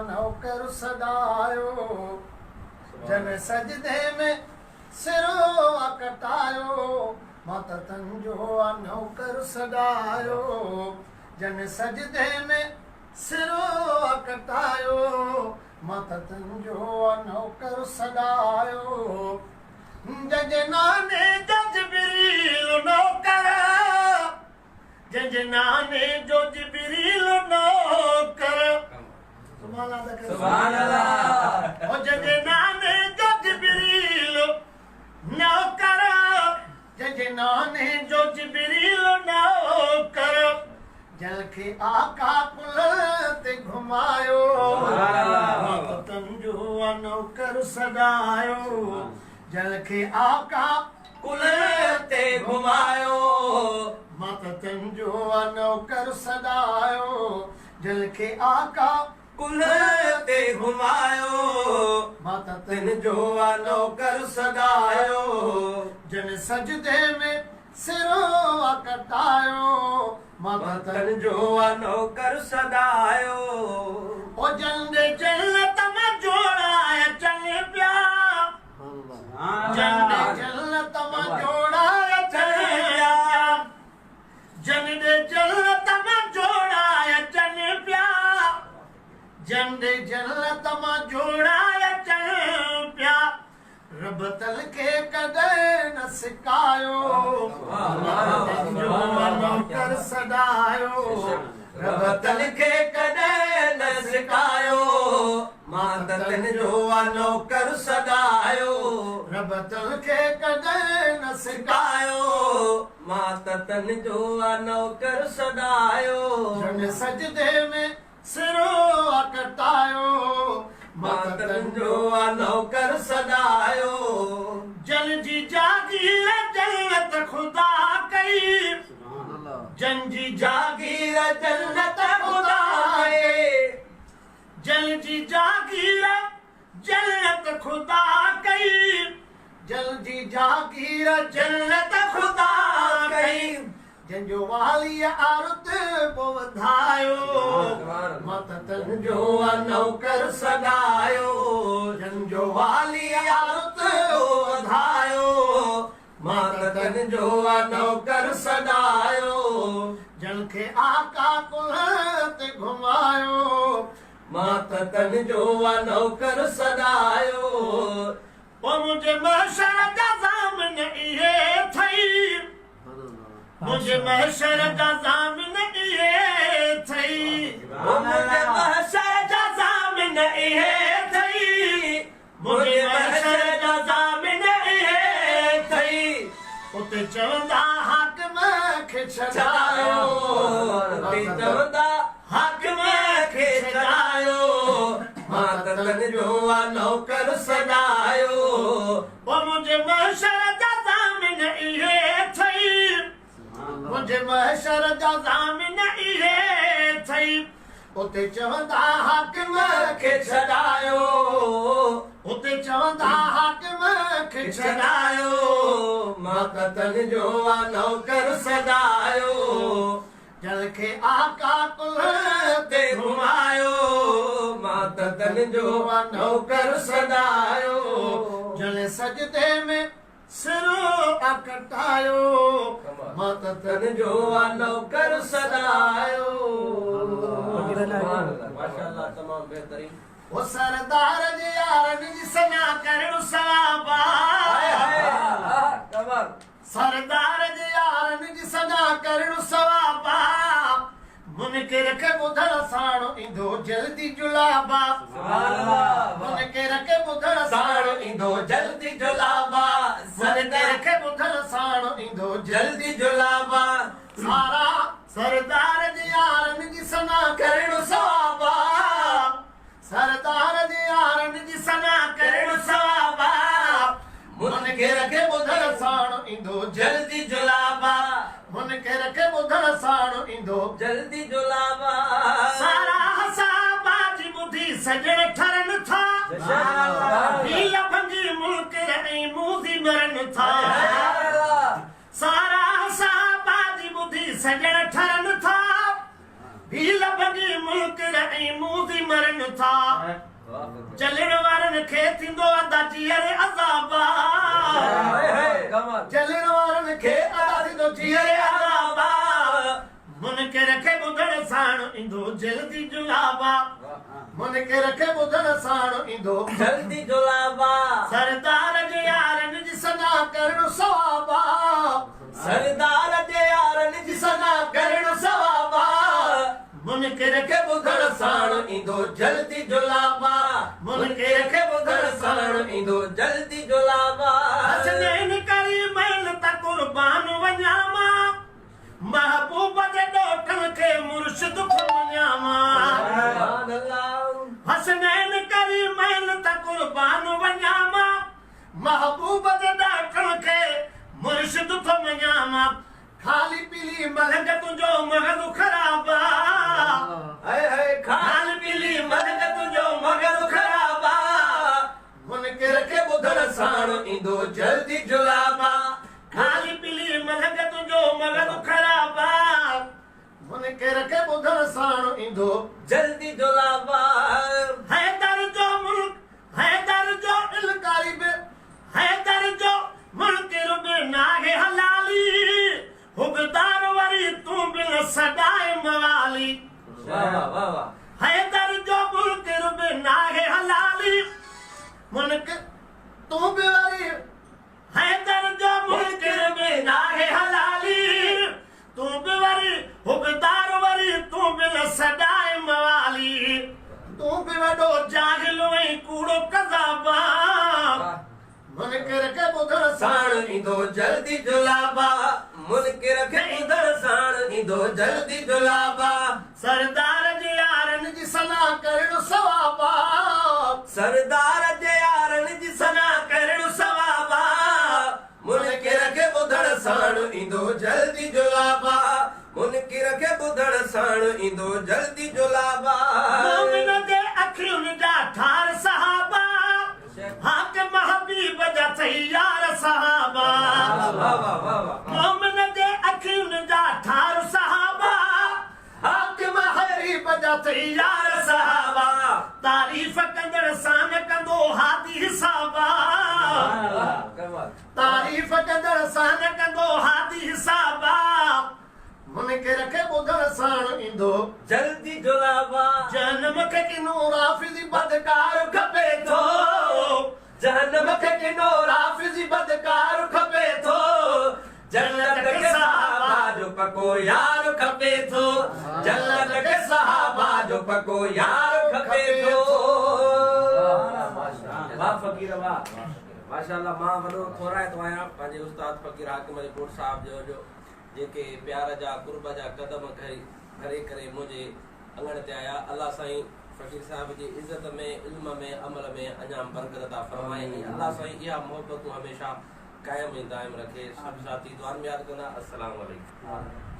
नौकर सदायो जन सजदे में सिरो कटायो माता तंजो नौकर सदायो जन सजदे में सिरो कटायो माता तंजो नौकर सदायो जजना ने जज बिरील नौकर जजना ने जो जिबरील नौकर सुभान अल्लाह ओ जजना ने जो जिबरील नौकर जजना ने जो जिबरील नौकर जल के आका कुल ते घुमायो तंजो नौकर सदायो जल के आका कुल ते घुमायो माता तंजो नौकर सदायो जल के आका कुल ते घुमायो माता तंजो नौकर सदायो जन सजदे में सिरो कटायो माता तंजो नौकर सदायो ओ जंदे जन्नत में जोड़ाया चले प्या जंदे जन्नत में जोड़ाया चले प्या जंदे जन्नत में जोड़ाया चले प्या जंदे जन्नत में जोड़ाया चले प्या रब तल के कदे न सिकायो नौकर सदायो रब तल के कदे न सिकायो माता तंजो नौकर सदायो रब तल के कदे न सिकायो माता तंजो नौकर सदायो जन सजदे में सिरो कटायो माता तंजो नौकर सदायो जल जी जागीर जन्नत खुदा कई जन जी जागीर जन्नत खुदा जल जी जागीर जन्नत खुदा कई जल जी जागीर जन्नत खुदा कई जंजो वाली आरुत बोधायो माता तंजो नौकर सदायो जंजो वाली आरुत बोधायो माता तंजो नौकर सदायो जल के आका कुल ते घुमायो माता तंजो नौकर सदायो ओ मुझे महशर दा ज़ामिन इहे थई मुझे महशर दा ज़ामिन इहे थई मुझे महशर दा ज़ामिन इहे थई मुझे महशर दा ज़ामिन इहे थई उते चवंदा हाकिम खे छॾायो उते चवंदा हाकिम खे छॾायो माता तंजो नौकर सदायो ओ मुझे महशर दा ज़ामिन इहे थई मुझे महशर दा ज़ामिन इहे थई उते चवंदा हाकिम खे छॾायो उते चवंदा हाकिम खे छॾायो माता तंजो नौकर सदायो जल के आका कुल ते घुमायो माता तंजो नौकर सदायो जल सजदे में सिरो कटायो माता तंजो नौकर सदायो माशाअल्लाह तमाम बेहतरीन वो सरदार जी यार निज सना करणु सवाबा सरदार जी यार निज सना करणु सवाबा मुनकिर के बुधड़ साणो इंदो जल्दी जुलाबा मुनकिर के बुधड़ साणो इंदो जल्दी जुलाबा मुनकिर के बुधड़ साणो इंदो जल्दी जुलाबा सारा सरदार जी यार निज सना करणु सवाबा सरदार जी यार निज सना करणु सवाबा मुनकिर के बुधड़ साणो इंदो जल्दी जुलाबा मुनकिर के बुधड़ साणो इंदो जल्दी जुलाबा सारा हसाबा जी बुधी सजण ठरन था हील भंगी मुनकिर ऐं मूदी मरन था सारा हसाबा जी बुधी सजण ठरन था हील भंगी मुनकिर ऐं मूदी मरन था चलण वारनि खे थींदो अदा जीअरे अज़ाबा चलण वारनि खे अदा थींदो जीअरे अज़ाबा मुनकिर खे ॿुधण साण ईंदो जल्दी जुलाबा मुनकिर खे ॿुधण साण ईंदो जल्दी जुलाबा सरदार जे यारनि जी सदा करणु सवाबा सरदार जे यारनि जी सदा करणु सवाबा मुनकिर खे ॿुधण साण ईंदो जल्दी जुलाबा मुनकिर खे ॿुधण साण ईंदो जल्दी जुलाबा हसनैन करीमैन त कुर्बान वञा मां महबूब जे ॾोटनि खे मुर्शिद मञा मां हसनैन करीमैन त कुर्बान वञा मां महबूब जे ॾोटनि खे मुर्शिद मञा मां खाली पीली मलंग तुंहिंजो मगज़ ख़राब खाली पीली मलंग तुंहिंजो मगज़ ख़राब मुनकिर खे ॿुधण साण ईंदो जल्दी जुलाबा खाली पीली मलंग तुंहिंजो मगज़ ख़राब मुनकिर खे ॿुधण साण ईंदो जल्दी जुलाबा हैदर जो मुल्क हैदर जो इलकारी बे हैदर जो मुनकिर बे नाहे हलाली हुबदार वरी तूं बिन सदाए मवाली हैदर जो मुनकिर बे नाहे हलाली मुनकिर तूं बि वरी हैदर जो मुनकिर बे नाहे हलाली तूं बि वरी हुबदार वरी तूं बिन सदाए मवाली तूं बि वॾो जाहिल ऐं कूड़ो कज़ाबा मुनकिर खे ॿुधण साण ईंदो जल्दी जुलाबा मुनकिर खे ॿुधण साण ईंदो जल्दी जुलाबा सरदार जे यारनि जी सलाह करणु सवाबा सरदार जे यारनि जी सलाह करणु सवाबा मुनकिर खे ॿुधण साण ईंदो जल्दी जुलाबा मुनकिर खे ॿुधण साण ईंदो जल्दी जुलाबा मोमिन जे अखियुनि जा ठार सहाबा हाकिम हबीब जा तैयार सहाबा मोमिन जे अखियुनि जा ठार सहाबा हाकिम हबीब जा तैयार सहाबा तारीफ़ कंदड़ सान कंदो हादी हिसाबा तारीफ़ कंदड़ सान कंदो हादी हिसाबा मुनकिर खे ॿुधण साण ईंदो जल्दी जुलाबा जन्म खे किनो राफ़िज़ी बदकार खपे थो जहन्नम खे किनो राफ़िज़ी बदकार खपे थो जन्नत खे सहाबा जो पको यार खपे थो जन्नत खे सहाबा जो पको यार खपे थो वाह फकीर वाह माशाअल्लाह मां वॾो थोराइतो आहियां पंहिंजे उस्ताद फकीर हाकिम अली कोट साहब जो जेके प्यार जा कुर्ब जा कदम खणी करे मुंहिंजे अंगण ते आया अल्लाह साईं फकीर साहब जी इज़त में इल्म में अमल में अञा बरकत अता फरमाए अल्लाह साईं इहा मोहबतूं हमेशा कायम ऐं दाइम रखे सब साथी दुआ में याद कंदा अस्सलाम वालेकुम।